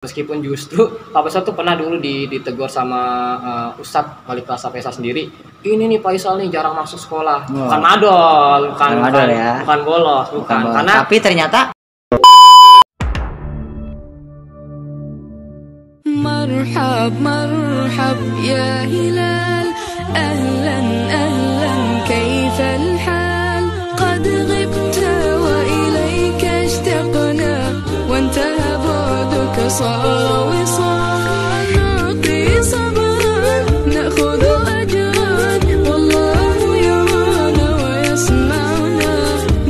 Meskipun justru Pak Faisal tuh pernah dulu ditegur sama Ustadz wali kelas Faisal sendiri. Ini nih Pak Faisal nih jarang masuk sekolah. Bukan madol, bukan bolos, bukan. Karena tapi ternyata مرحب مرحب يا هلال أهلا أهلا كيف الحال قد غبت وإليك اشتقنا وانتهى بعدك صار وصال نعطي صبرا نأخذ أجرا والله يرانا ويسمعنا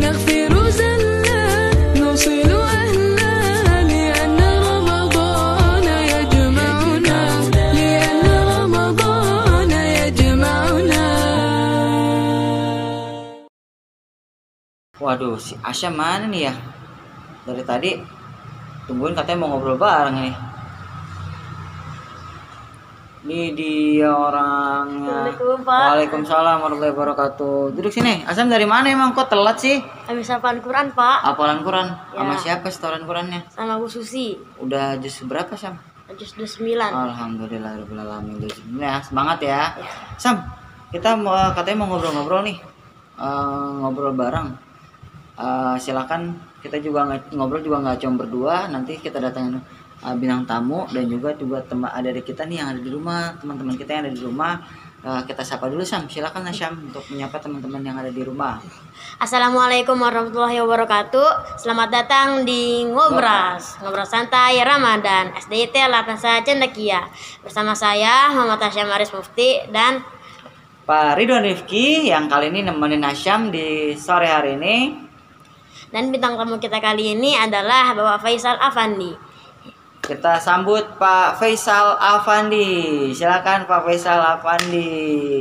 نغفر زلا نوصل أهلا لأن رمضان يجمعنا لأن رمضان يجمعنا. waduh, si Asya mana nih ya? Dari tadi tungguin katanya mau ngobrol bareng nih. Ini dia orangnya. Assalamualaikum, Pak. Waalaikumsalam warahmatullahi wabarakatuh. Duduk sini. Asam dari mana emang kok telat sih? Habis hafalan Quran, Pak. Hafalan Quran sama Ya. siapa setoran Qurannya? Sama Bu Susi. Udah juz berapa, Sam? Juz 29. Alhamdulillahirabbil alamin. Ya, semangat ya. Ya. Sam, kita mau katanya mau ngobrol-ngobrol nih. Ngobrol bareng. Silakan, kita juga ngobrol juga nggak cuma berdua, nanti kita datangin bintang tamu dan juga teman adik kita nih yang ada di rumah, teman-teman kita yang ada di rumah. Kita sapa dulu, Sam. Silakan lah, Sam, untuk menyapa teman-teman yang ada di rumah. Assalamualaikum warahmatullahi wabarakatuh. Selamat datang di Ngobras Santai Ramadan SDIT Latasa Cendekia. Bersama saya Muhammad Hasyam Aris Mufti dan Pak Ridwan Rifki yang kali ini nemenin Hasyam di sore hari ini. bintang tamu kita kali ini adalah Bapak Faisal Afandi. Kita sambut Pak Faisal Afandi. Silakan Pak Faisal Afandi.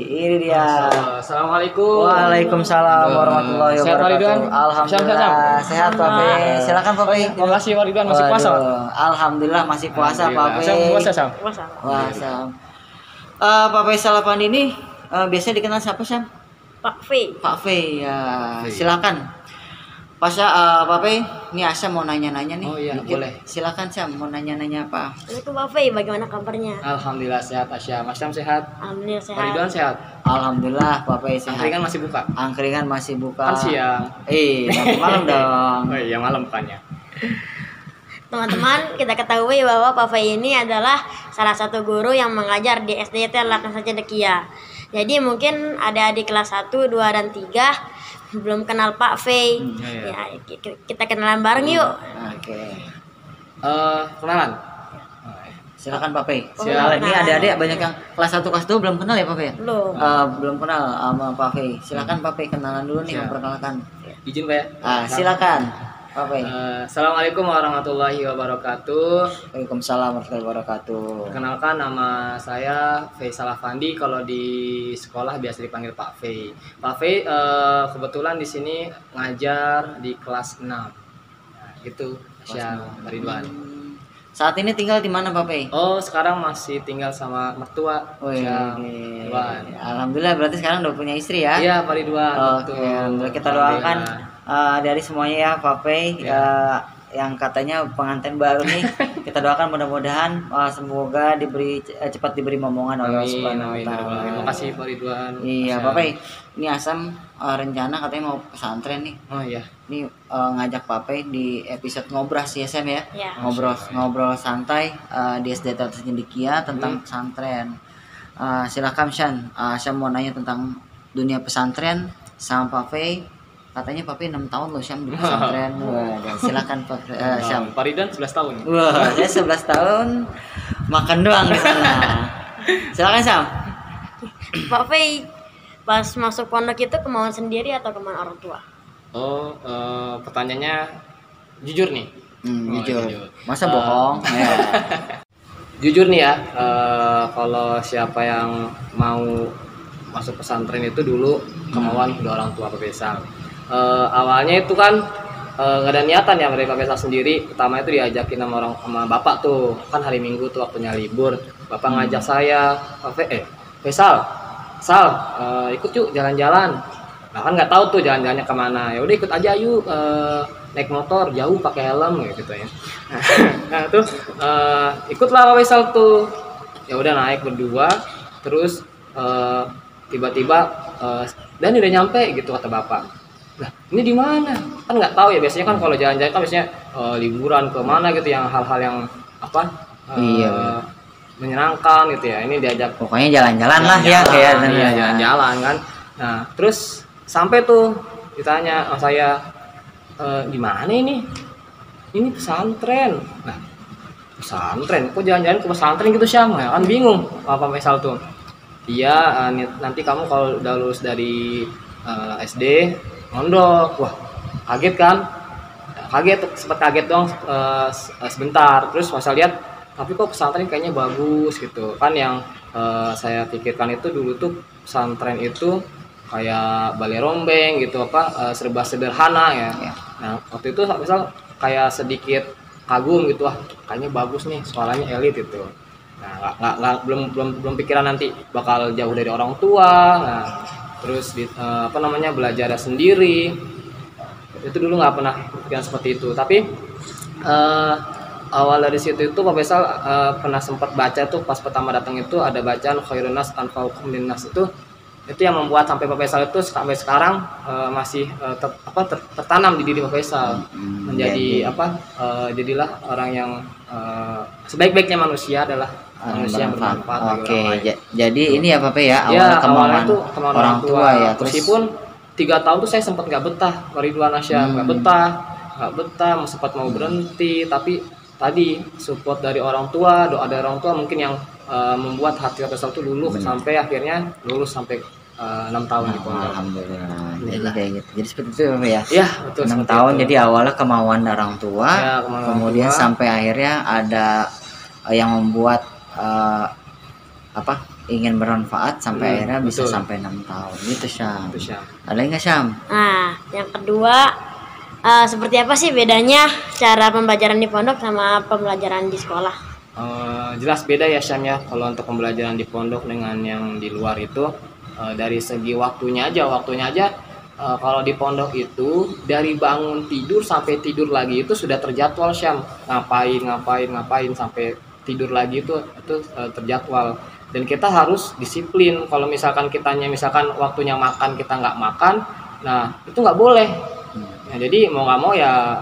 Ini dia. Assalamualaikum. Waalaikumsalam warahmatullahi Sehat, Pak Ridwan? wabarakatuh. Alhamdulillah sehat Pak Fe. Silakan Pak Fe. Terima kasih Pak Ridwan, masih puasa, Pak? Waduh, alhamdulillah masih puasa Pak Fe. Sam, puasa, Sam. Puasa. Pak Faisal Afandi ini biasanya dikenal siapa, Sam? Pak Fei. Pak Fe ya. Fe. Silakan. Pak Fe, ini Asya mau nanya-nanya nih. Oh iya, dikit. boleh. Silakan Sam, mau nanya-nanya apa? Assalamualaikum Pak Fei, bagaimana kabarnya? Alhamdulillah sehat Asya. Mas Sam sehat. Alhamdulillah Pak Ridwan sehat. sehat. Alhamdulillah Pak Fe sehat. Angkringan masih buka. Angkringan masih buka. Kan siang. Nanti malam dong. Oh iya, malam bukannya. Teman-teman, kita ketahui bahwa Pak Fei ini adalah salah satu guru yang mengajar di SDIT Latasa Cendekia. Jadi mungkin ada di kelas 1, 2, dan 3 belum kenal Pak Fei. Iya. Ya, kita kenalan bareng yuk. Oke. Kenalan. Silakan Pak Fe. Oh, Silakan. Ini kenalan. adik-adik banyak yang kelas 1 kelas 2 belum kenal ya Pak Fe? Belum. Belum kenal sama Pak Fe. Silakan Pak Fe kenalan dulu nih, Siap. memperkenalkan. Izin Pak ya. Silakan Pak Fe. Assalamualaikum warahmatullahi wabarakatuh. Waalaikumsalam warahmatullahi wabarakatuh. Perkenalkan, nama saya Faisal Afandi. Kalau di sekolah biasa dipanggil Pak Fei. Pak Fei kebetulan di sini ngajar di kelas 6. Nah, gitu. Syam Ridwan. Saat ini tinggal di mana Pak Fe? Oh, sekarang masih tinggal sama mertua. Wih, Syam oke. Ridwan. Alhamdulillah berarti sekarang udah punya istri ya? Iya, Pak Ridwan. Oke, betul. alhamdulillah. Kita doakan Alhamdulillah. dari semuanya ya Pak Fe, yang katanya pengantin baru nih. Kita doakan mudah-mudahan semoga cepat diberi momongan oleh Allah Amin, Subhanahu wa amin. taala. Terima kasih Pak Ridwan. Iya, Syam. Pak Fe. Ini Asam rencana katanya mau pesantren nih. Oh iya. Ini ngajak Pak Fe di episode ngobras ya Sam ya. Ya. Ngobrol santai di SD Latasa Cendekia tentang pesantren. Silakan Shan. Syam mau nanya tentang dunia pesantren sama Pak Fe. Katanya Pak Fe 6 tahun loh Syam di pesantren. Wah, silakan Pak Syam. Pak Ridwan 11 tahun. Wah, saya 11 tahun makan doang di sana. Silakan Syam. Pak Fei pas masuk pondok itu kemauan sendiri atau kemauan orang tua? Oh, pertanyaannya jujur nih. Jujur. jujur. Masa bohong? Ya. Jujur nih ya, kalau siapa yang mau masuk pesantren itu dulu kemauan kedua orang tua Pak Faisal. Awalnya itu kan nggak ada niatan ya dari Pak Faisal sendiri. Pertama itu diajakin sama bapak tuh, kan hari Minggu tuh waktunya libur. Bapak ngajak saya, Faisal, ikut yuk jalan-jalan. Nah kan nggak tahu tuh jalan-jalannya kemana. Ya udah ikut aja yuk naik motor jauh pakai helm kayak gitu ya. Nah tuh ikutlah Pak Faisal tuh, ya udah naik berdua, terus tiba-tiba dan udah nyampe gitu kata bapak. Nah ini di mana? Kan nggak tahu ya, biasanya kan kalau jalan-jalan kan biasanya liburan ke mana gitu yang hal-hal yang apa? Iya. Menyenangkan gitu ya. Ini diajak Pokoknya jalan-jalan lah ya kayak iya, jalan-jalan kan. Nah terus sampai tuh ditanya sama saya, di mana ini? Ini pesantren. Nah pesantren, kok jalan-jalan ke pesantren gitu Syam? Ya, kan bingung Pak Faisal tuh. Iya, nanti kamu kalau udah lulus dari SD mondok. Wah kaget kan? Kaget, sempat kaget dong sebentar. Terus Faisal lihat, tapi kok pesantren kayaknya bagus gitu kan. Yang saya pikirkan itu dulu tuh pesantren itu kayak balai rombeng gitu, serba sederhana ya. Nah waktu itu misal kayak sedikit kagum gitu, wah kayaknya bagus nih, sekolahnya elit gitu. Nah belum pikiran nanti bakal jauh dari orang tua. Nah terus belajar sendiri, itu dulu nggak pernah pikiran seperti itu. Tapi awal dari situ itu Pak Faisal pernah sempat baca tuh pas pertama datang itu ada bacaan khairun nas anfa'ukum linnas, itu yang membuat sampai Pak Faisal itu sampai sekarang masih tertanam di diri Pak Faisal, menjadi jadilah orang yang sebaik-baiknya manusia adalah manusia yang bermanfaat. Oke, jadi ini ya Pak ya, awalnya tuh kemauan orang tua ya. Meskipun 3 tahun tuh saya sempat nggak betah, Ridwan Asyam nggak betah, sempat mau berhenti, tapi tadi support dari orang tua, doa dari orang tua mungkin yang membuat hati Pak Faisal tuh luluh sampai akhirnya lulus sampai 6 tahun di pondok. Alhamdulillah. Jadi kayak gitu. Jadi seperti itu ya. Iya, betul. 6 tahun itu. Jadi awalnya kemauan orang tua, ya, kemudian sampai akhirnya ada yang membuat ingin bermanfaat sampai akhirnya bisa sampai 6 tahun. Gitu Syam. Ada nggak Syam? Nah, yang kedua, seperti apa sih bedanya cara pembelajaran di pondok sama pembelajaran di sekolah? Jelas beda ya Syam ya. Kalau untuk pembelajaran di pondok dengan yang di luar itu dari segi waktunya aja kalau di pondok itu dari bangun tidur sampai tidur lagi itu sudah terjadwal Syam, ngapain sampai tidur lagi itu terjadwal, dan kita harus disiplin. Kalau misalkan waktunya makan kita nggak makan, nah itu nggak boleh. Nah, jadi mau nggak mau ya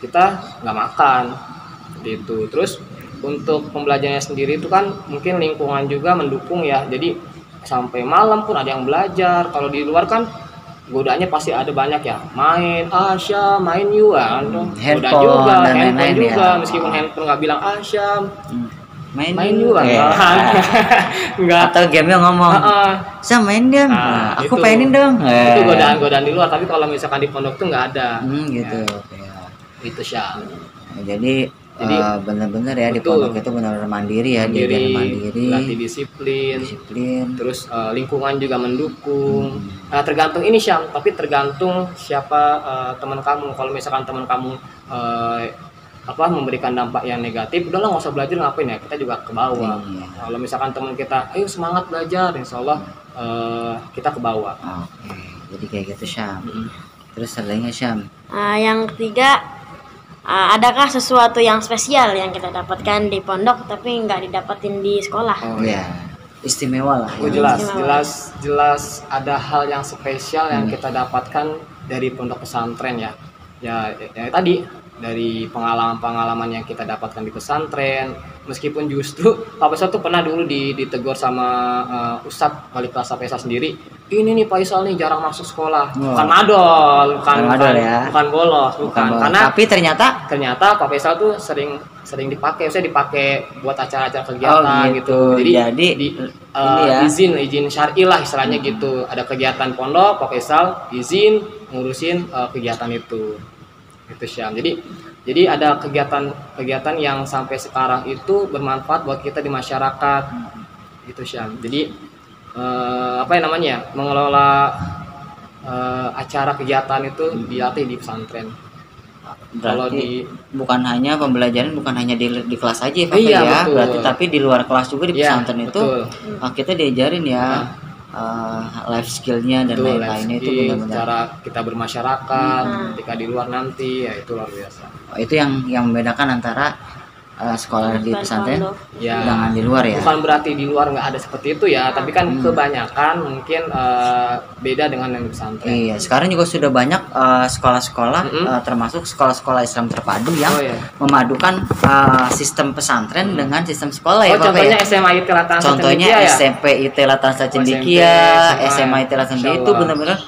kita nggak makan gitu. Terus untuk pembelajarannya sendiri itu kan mungkin lingkungan juga mendukung ya, jadi sampai malam pun ada yang belajar. Kalau di luar kan godaannya pasti ada banyak ya, main Asyam, main Yuan, handphone juga, meskipun handphone nggak bilang Asyam, main Yuan, nggak. Atau game ngomong, Syam main dong, aku pengen dong. Itu godaan di luar, tapi kalau misalkan di pondok tuh nggak ada. Gitu. Ya. Itu Syam. Jadi benar-benar ya, di pondok itu benar-benar mandiri ya, mandiri, latih disiplin. Terus lingkungan juga mendukung. Nah, tergantung ini Syam, tapi tergantung siapa teman kamu. Kalau misalkan teman kamu memberikan dampak yang negatif, udahlah nggak usah belajar, ngapain ya, kita juga ke bawah. Kalau misalkan teman kita, ayo semangat belajar, insya Allah kita ke bawah. Jadi kayak gitu Syam. Terus ada nggak Syam? Yang ketiga, adakah sesuatu yang spesial yang kita dapatkan di pondok tapi nggak didapatin di sekolah? Istimewa lah. Jelas ada hal yang spesial yang kita dapatkan dari pondok pesantren ya. Ya tadi dari pengalaman yang kita dapatkan di pesantren. Meskipun justru Pak Faisal tuh pernah dulu ditegur sama Ustadz wali kelas Faisal sendiri. Ini nih Pak Faisal nih jarang masuk sekolah. Bukan madol, bukan bolos, bukan. Karena tapi ternyata Pak Faisal tuh sering dipakai, saya dipakai buat acara-acara kegiatan gitu. Jadi izin syar'i lah istilahnya gitu. Ada kegiatan pondok, Pak Faisal izin ngurusin kegiatan itu. Itu Syam. Jadi ada kegiatan yang sampai sekarang itu bermanfaat buat kita di masyarakat. Gitu Syam. Jadi mengelola acara kegiatan itu dilatih di pesantren. Kalau bukan hanya pembelajaran, bukan hanya di kelas aja ya Pak ya. Betul. Berarti tapi di luar kelas juga di pesantren itu kita diajarin ya. life skillnya dan Betul, lain-lainnya itu skill, benar-benar. cara kita bermasyarakat ketika di luar nanti ya itu luar biasa. Itu yang membedakan antara sekolah di pesantren Ya, dengan di luar ya. bukan berarti di luar nggak ada seperti itu ya, tapi kan kebanyakan mungkin beda dengan yang di pesantren. Iya, sekarang juga sudah banyak sekolah-sekolah termasuk sekolah-sekolah Islam terpadu yang Oh, iya. memadukan sistem pesantren dengan sistem sekolah ya, Oh, Pak contohnya ya. SMA IT Latansa Contohnya Cendekia ya? SMP IT Latansa Cendekia, SMP, SMA IT Latansa Cendekia Insya itu Allah. benar-benar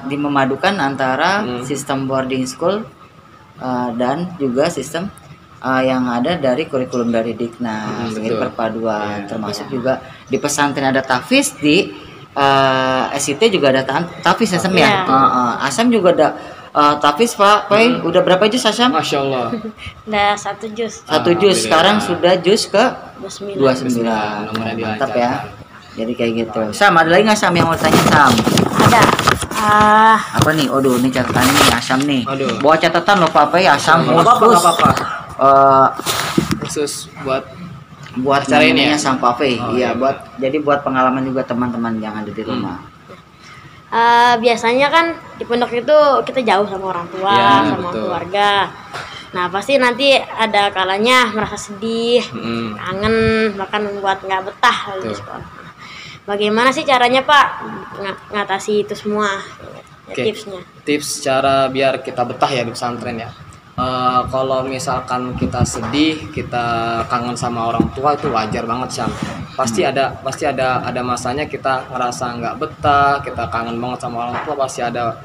dimemadukan antara sistem boarding school dan juga sistem yang ada dari kurikulum dari Diknas. Jadi betul. perpaduan termasuk juga di pesantren ada tahfiz, di SIT juga ada tahfiz Asam ya. Asam juga ada tahfiz Pak. Udah berapa juz Asam? Masya Allah. Udah 1 juz. 1 juz, sekarang sudah juz ke 29. 29. Mudah-mudahan Mantap dilancarkan. ya. Jadi kayak gitu. Sam, ada lagi nggak Sam yang mau tanya Sam? Ada. Apa nih? Aduh, ini catatan nih Asam nih. Aduh. Bawa catatan loh Pak ya Asam Nggak apa-apa, khusus. nggak apa-apa. eh, Khusus buat buat acara ini ya? sama Pak Fe. Oh, Iya, iya. buat pengalaman juga teman-teman yang ada di rumah. Biasanya kan di pondok itu kita jauh sama orang tua, Ya, sama betul. keluarga. Nah pasti nanti ada kalanya merasa sedih, kangen, bahkan membuat nggak betah di Betul. sekolah. Nah, bagaimana sih caranya Pak ngatasi itu semua? Ya, Oke. tipsnya. Tips cara biar kita betah ya di pesantren ya. Kalau misalkan kita sedih, kita kangen sama orang tua itu wajar banget Syam. Pasti ada masanya kita ngerasa nggak betah, kita kangen banget sama orang tua, pasti ada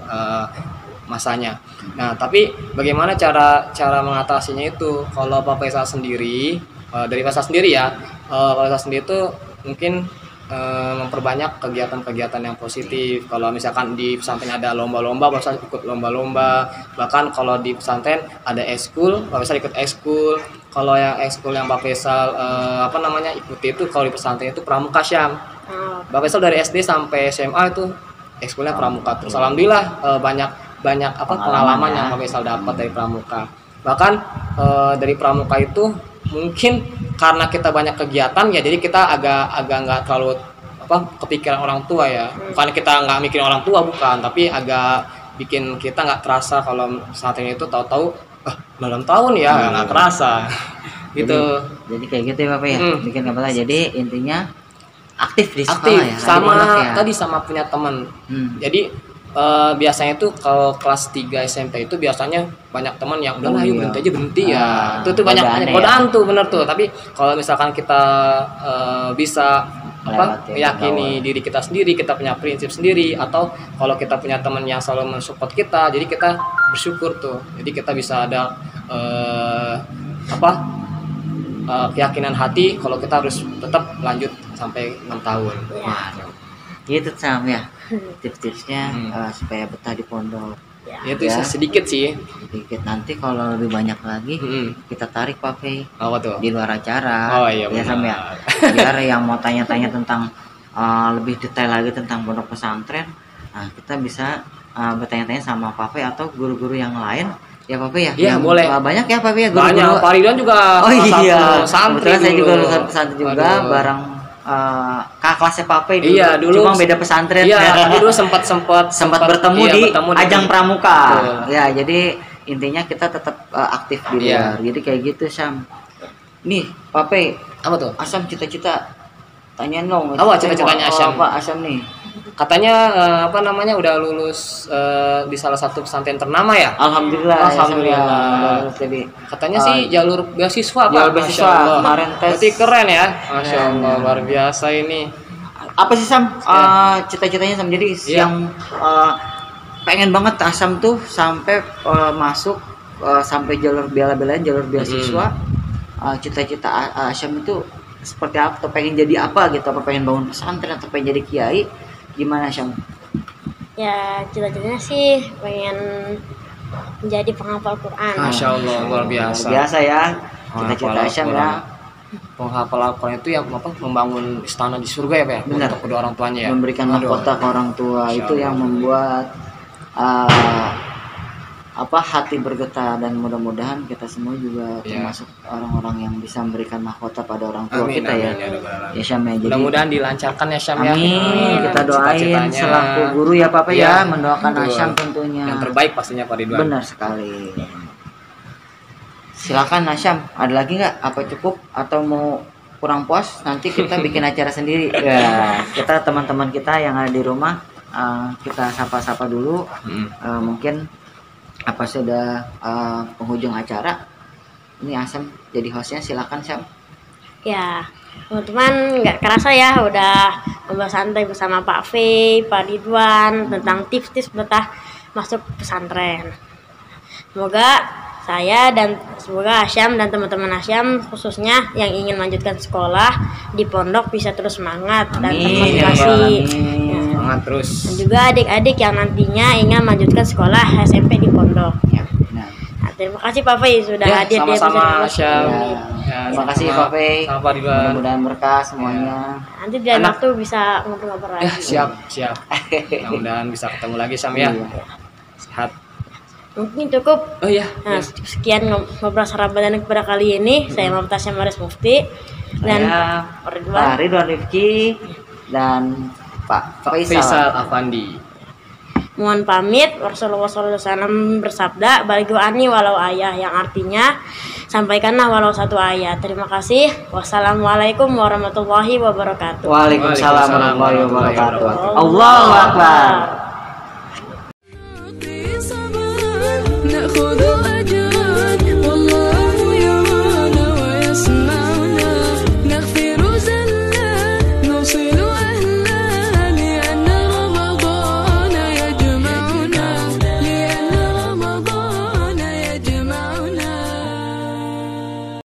masanya. Nah, tapi bagaimana cara mengatasinya itu? Kalau Pak Faisal sendiri, dari Faisal sendiri ya, Pak Faisal sendiri itu mungkin memperbanyak kegiatan-kegiatan yang positif. Kalau misalkan di pesantren ada lomba-lomba, Pak Faisal ikut lomba-lomba. Bahkan kalau di pesantren ada ekskul, Pak Faisal ikut ekskul. Kalau yang ekskul yang Pak Faisal ikuti itu kalau di pesantren itu pramuka Syam. Pak Faisal dari SD sampai SMA itu ekskulnya pramuka terus. Alhamdulillah banyak pengalaman yang Pak Faisal dapat dari pramuka. Bahkan dari pramuka itu mungkin karena kita banyak kegiatan ya, jadi kita agak nggak terlalu kepikiran orang tua ya. Bukan kita nggak mikirin orang tua, bukan, tapi agak bikin kita nggak terasa kalau pesantren itu tahu-tahu 6 tahun ya nggak terasa gitu. Jadi kayak gitu ya Bapak ya. Bikin apa lah. Jadi intinya aktif di sekolah Aktif ya. sama ya. tadi sama punya teman. Jadi biasanya itu kalau kelas 3 SMP itu biasanya banyak teman yang udah ayo berhenti ya. Itu banyak godaan tuh, bener tuh. Tapi kalau misalkan kita bisa meyakini diri kita sendiri, kita punya prinsip sendiri, atau kalau kita punya teman yang selalu mensupport kita, jadi kita bersyukur tuh. Jadi kita bisa ada keyakinan hati kalau kita harus tetap lanjut sampai 6 tahun. Waduh. Gitu Sam ya. Tips-tipsnya supaya betah di pondok. Ya itu sedikit sih. Sedikit, nanti kalau lebih banyak lagi kita tarik Pak Fe Apa tuh? di luar acara. Oh iya, ya Sam ya. Biar yang mau tanya-tanya tentang lebih detail lagi tentang pondok pesantren, nah kita bisa bertanya-tanya sama Pak Fe atau guru-guru yang lain. Ya Pak Fe ya. Iya, Yang boleh. Banyak ya Pak Fe ya guru-guru. Banyak. Pak Ridwan juga Oh salah iya. satu santri Kebetulan saya juga dulu. lulusan pesantren juga. Aduh. Bareng kakak kelasnya Pak Fe dulu. Iya, dulu Cuma beda pesantren. Iya, tapi dulu sempat bertemu iya, di bertemu ajang pramuka. Betul. Ya, jadi intinya kita tetap aktif di Iya. luar. Jadi kayak gitu Sam. Nih, Pak Fe, Apa tuh? Asam cita-cita tanyain dong. Apa cita-citanya Asam? Apa Asam nih? Katanya udah lulus di salah satu pesantren ternama ya? Alhamdulillah. Alhamdulillah. Ya, Sam, ya. Lulus jadi Katanya sih jalur beasiswa Pak. jalur Masya beasiswa. Allah. Kemarin tes. Berarti keren ya. Masya Keren. Allah, luar biasa ini. Apa sih Sam cita-citanya Sam? Jadi yang pengen banget Asam tuh sampai masuk sampai jalur bela-belain, jalur beasiswa. Cita-cita Asam itu seperti apa? Atau pengen jadi apa gitu? Apa pengen bangun pesantren atau pengen jadi kiai? Gimana Asam? Ya cita-citanya sih pengen menjadi penghafal Quran. Masya Allah, luar biasa. Luar biasa ya. Cita-cita Penghafal Asam Al-Quran. ya. Penghafal Al-Quran itu yang membangun istana di surga ya Pak ya? Benar. Untuk kedua orang tuanya ya. Memberikan Aduh. mahkota ke orang tua. Masya Itu yang Allah. membuat hati bergetar, dan mudah-mudahan kita semua juga Iya. termasuk orang-orang yang bisa memberikan mahkota pada orang tua Amin, kita amin, ya. ya Rabbal Alamin. Ya Syam ya. Jadi Mudah-mudahan dilancarkan ya Syam ya. amin. Kita doain Cita-citanya. selaku guru ya Papa Iya, ya, mendoakan betul. Asyam tentunya. Yang terbaik pastinya Pak Ridwan. Benar sekali. Silakan Asyam, ada lagi nggak? Apa cukup atau mau kurang puas? Nanti kita bikin acara sendiri. Ya, kita teman-teman kita yang ada di rumah kita sapa-sapa dulu. Mungkin apa sudah penghujung acara. Ini Asyam jadi hostnya, silakan Syam. Ya, teman-teman, nggak kerasa ya udah ngobrol santai bersama Pak Fei, Pak Ridwan tentang tips-tips betah masuk pesantren. Semoga Asyam dan teman-teman Asyam khususnya yang ingin melanjutkan sekolah di pondok bisa terus semangat dan Amin, ya termotivasi. Rabbal Ya. Alamin. Semangat terus. Dan juga adik-adik yang nantinya ingin melanjutkan sekolah SMP di pondok. Ya, benar. Nah, terima kasih Pak Fei sudah Ya, hadir di sama-sama, episode Asyam. ini. Ya, Terima kasih sama- Pak Fei. sama Pak Ridwan. Mudah-mudahan berkah semuanya. Nanti di lain Anak. waktu bisa ngobrol-ngobrol Ya, lagi. siap. Mudah-mudahan bisa ketemu lagi Syam ya. Iya. Sehat. Mungkin cukup. Oh iya. Nah, sekian ngobrol Ramadan pada kali ini. Saya Muhammad Tasyam Maris Mufti dan Saya Pak Ridwan. Pak Ridwan Rifki dan Pak Faisal Afandi. Mohon pamit. Rasulullah SAW bersabda, "Balighu ani walau ayah," yang artinya sampaikanlah walau satu ayat. Terima kasih. Wassalamualaikum warahmatullahi wabarakatuh. Waalaikumsalam warahmatullahi wabarakatuh. Allahu Akbar. نأخذ